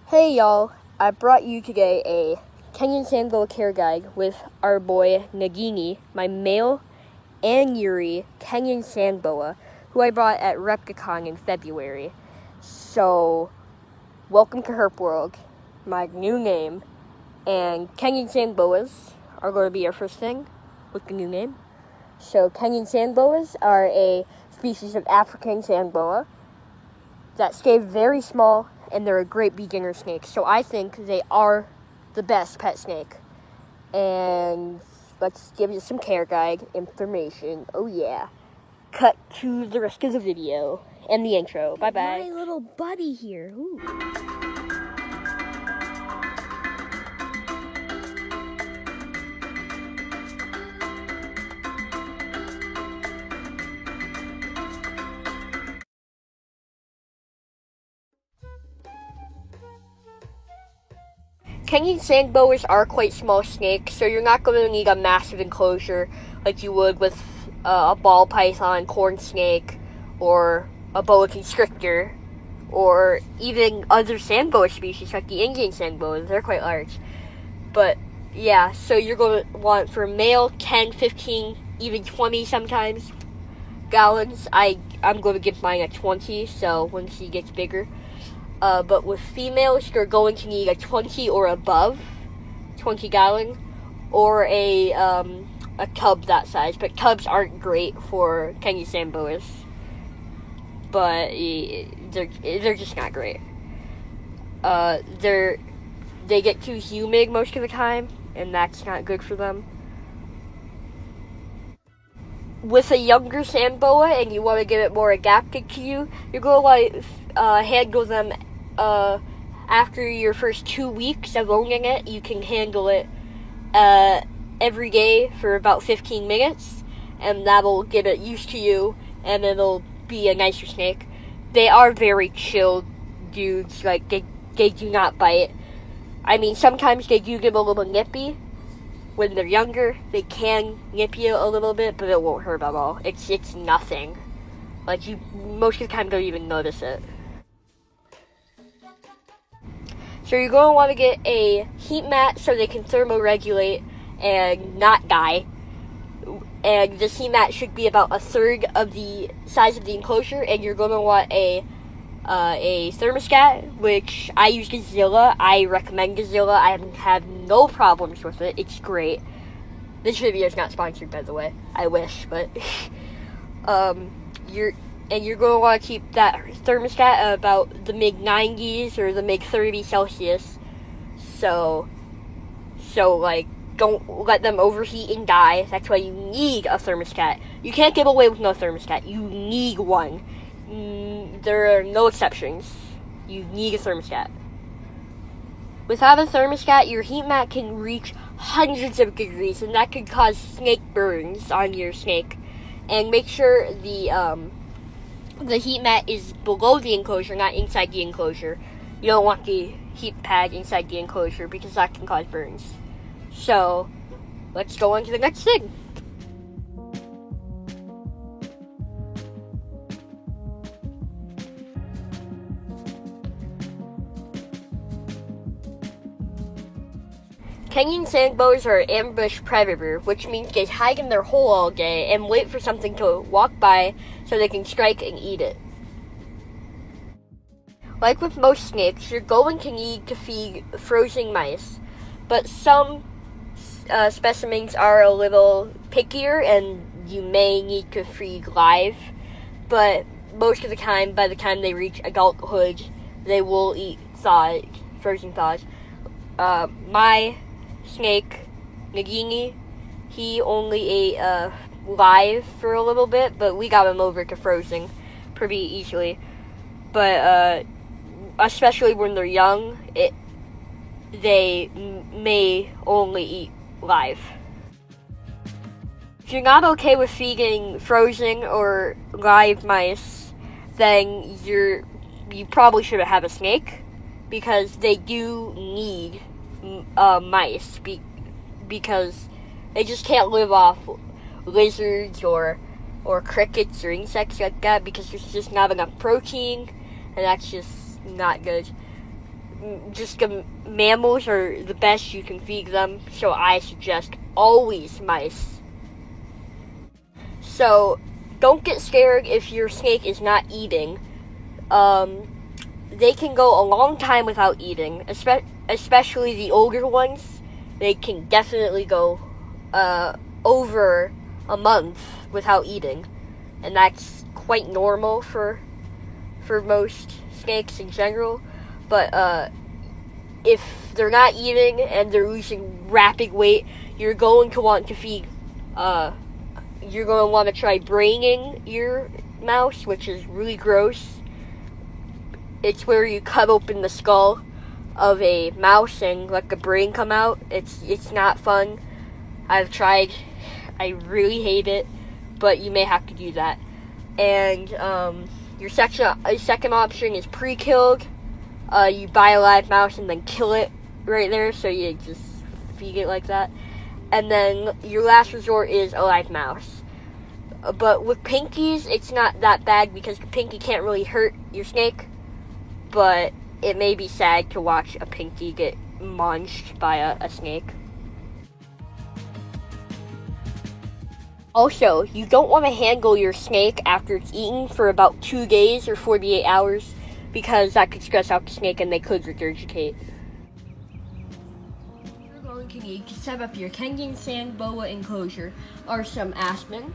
Hey y'all, I brought you today a Kenyan sand boa care guide with our boy Nagini, my male and Yuri Kenyan sand boa, who I bought at Replicon in February. So, welcome to Herp World, my new name, and Kenyan sand boas are going to be our first thing with the new name. So, Kenyan sand boas are a species of African sand boa that stay very small, and they're a great beginner snake. So I think they are the best pet snake. And let's give you some care guide information. Oh yeah. Cut to the rest of the video and the intro. Bye-bye. My little buddy here. Ooh. Kenyan sand boas are quite small snakes, so you're not going to need a massive enclosure like you would with a ball python, corn snake, or a boa constrictor, or even other sand boa species like the Indian sand boas. They're quite large. But yeah, so you're going to want for male 10, 15, even 20 sometimes gallons. I'm going to give mine a 20, so when she gets bigger. But with females, you're going to need a 20 or above, 20 gallon, or a tub that size. But tubs aren't great for Kenyan sand boas. But they're just not great. They get too humid most of the time, and that's not good for them. With a younger sand boa, and you want to get it more adapted to you, you're going to handle them after your first 2 weeks of owning it. You can handle it every day for about 15 minutes, and that'll get it used to you, and it'll be a nicer snake. They are very chill dudes. Like, they do not bite. I mean, sometimes they do get a little nippy. When they're younger, they can nip you a little bit, but it won't hurt at all. It's nothing. Like, you most of the time don't even notice it. So you're going to want to get a heat mat so they can thermoregulate and not die. And this heat mat should be about a third of the size of the enclosure, and you're going to want a thermostat, which I use Godzilla. I recommend Godzilla. I have no problems with it. It's great. This video is not sponsored, by the way. I wish, but you're going to want to keep that thermostat at about the mid-90s or the mid-30 Celsius. So like, don't let them overheat and die. That's why you need a thermostat. You can't get away with no thermostat. You need one. There are no exceptions. You need a thermostat. Without a thermostat, your heat mat can reach hundreds of degrees, and that could cause snake burns on your snake. And make sure the heat mat is below the enclosure, not inside the enclosure. You don't want the heat pad inside the enclosure because that can cause burns. So, let's go on to the next thing. Kenyan sand boas are an ambush predator, which means they hide in their hole all day and wait for something to walk by so they can strike and eat it. Like with most snakes, you're going to need to feed frozen mice, but some specimens are a little pickier and you may need to feed live, but most of the time, by the time they reach adulthood, they will eat frozen thaws. My snake, Nagini, he only ate live for a little bit, but we got him over to frozen pretty easily. But especially when they're young, they may only eat live. If you're not okay with feeding frozen or live mice, then you probably shouldn't have a snake, because they do need mice because they just can't live off lizards or crickets or insects like that, because there's just not enough protein, and that's just not good. just the mammals are the best you can feed them, so I suggest always mice. So don't get scared if your snake is not eating. They can go a long time without eating, especially the older ones. They can definitely go over a month without eating, and that's quite normal for most snakes in general. But if they're not eating and they're losing rapid weight, you're going to want to feed. You're going to want to try braining your mouse, which is really gross. It's where you cut open the skull of a mouse and let the brain come out. It's not fun. I've tried. I really hate it, but you may have to do that. And your second option is pre-killed. You buy a live mouse and then kill it right there, so you just feed it like that. And then your last resort is a live mouse. But with pinkies, it's not that bad because the pinky can't really hurt your snake. But it may be sad to watch a pinky get munched by a snake. Also, you don't want to handle your snake after it's eaten for about 2 days or 48 hours because that could stress out the snake and they could regurgitate. You're going to need to set up your Kenyan sand boa enclosure are some aspen,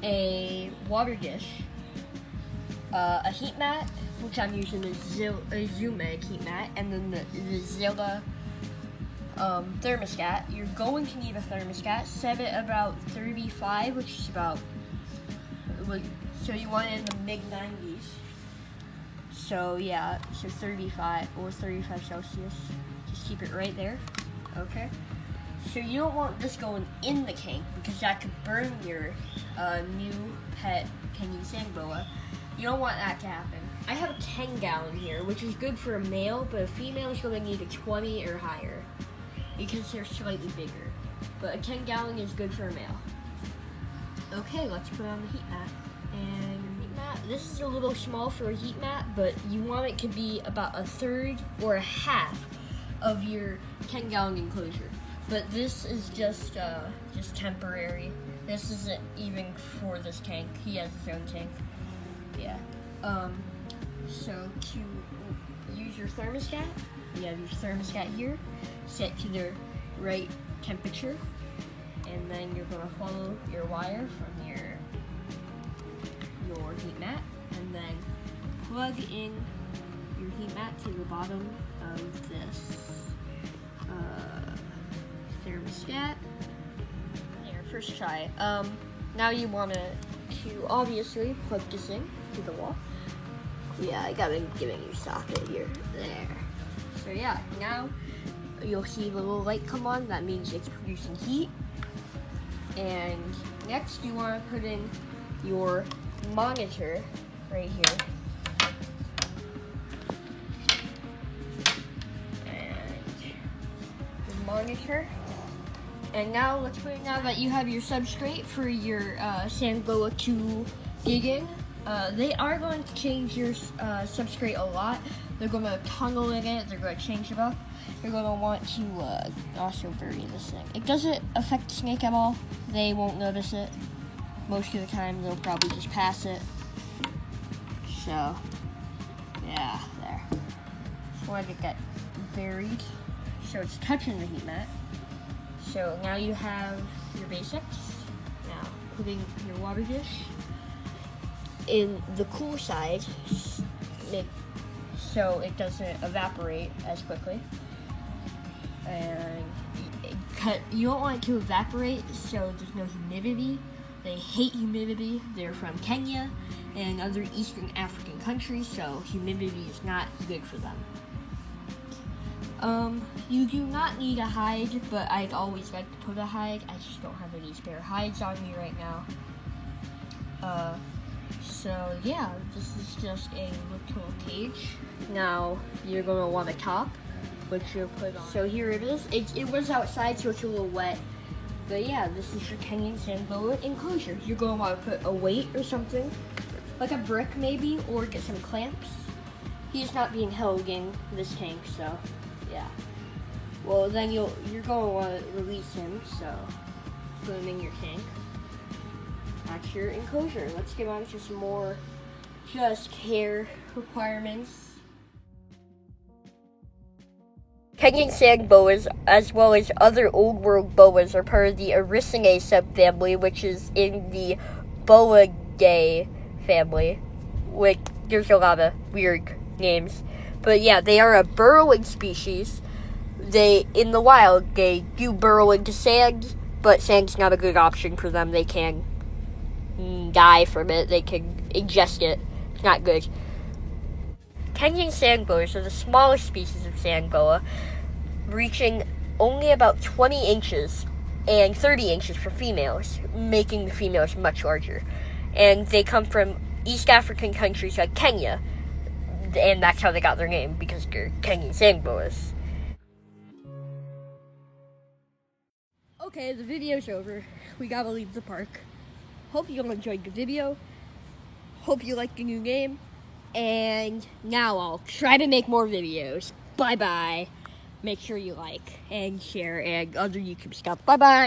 a water dish, a heat mat, which I'm using a Zumeg heat mat, and then the Zilla thermostat. You're going to need a thermostat. Set it about 35, which is about, so you want it in the mid-90s. So yeah, so 35 or 35 Celsius. Just keep it right there. Okay. So you don't want this going in the tank because that could burn your new pet Kenyan sand boa. You don't want that to happen. I have a 10-gallon here, which is good for a male, but a female is going to need a 20 or higher because they're slightly bigger. But a 10-gallon is good for a male. Okay, let's put on the heat mat. And heat mat, this is a little small for a heat mat, but you want it to be about a third or a half of your 10-gallon enclosure. But this is just temporary. This isn't even for this tank. He has his own tank. Yeah. So to use your thermostat, you have your thermostat here, set to the right temperature, and then you're going to follow your wire from your heat mat, and then plug in your heat mat to the bottom of this thermostat. Here, first try. Now you want to obviously plug this in to the wall. Yeah, I got it giving you socket here. There. So yeah, now you'll see the little light come on. That means it's producing heat. And next you want to put in your monitor right here. And the monitor. And now let's put it, now that you have your substrate for your sand boa to dig in, they are going to change your substrate a lot. They're going to tunnel in it, they're going to change it up. You're going to want to also bury this thing. It doesn't affect the snake at all. They won't notice it. Most of the time they'll probably just pass it. So, yeah, there. Just want to get that buried so it's touching the heat mat. So now you have your basics. Now putting your water dish in the cool side so it doesn't evaporate as quickly. And you don't want it to evaporate so there's no humidity. They hate humidity. They're from Kenya and other Eastern African countries, so humidity is not good for them. You do not need a hide, but I'd always like to put a hide. I just don't have any spare hides on me right now. So yeah, this is just a little cage. Now, you're going to want a top, which you'll put on. So here it is. It was outside, so it's a little wet. But yeah, this is your Kenyan sand boa enclosure. You're going to want to put a weight or something, like a brick maybe, or get some clamps. he's not being held in this tank, so yeah. Well, then you're going to want to release him, so put him in your tank. That's your enclosure. Let's get on to some more just care requirements. Kenyan sand boas, as well as other old world boas, are part of the Ericinae subfamily, which is in the Boidae family. Which there's a lot of weird names, but yeah, they are a burrowing species. In the wild, they do burrow into sand, but sand's not a good option for them. They can die from it. They can ingest it. It's not good. Kenyan sand boas are the smallest species of sand boa, reaching only about 20 inches and 30 inches for females, making the females much larger. And they come from East African countries like Kenya, and that's how they got their name, because they're Kenyan sand boas. Okay, the video's over. We gotta leave the park. Hope you all enjoyed the video. Hope you like the new game. And now I'll try to make more videos. Bye-bye. Make sure you like and share and other YouTube stuff. Bye-bye.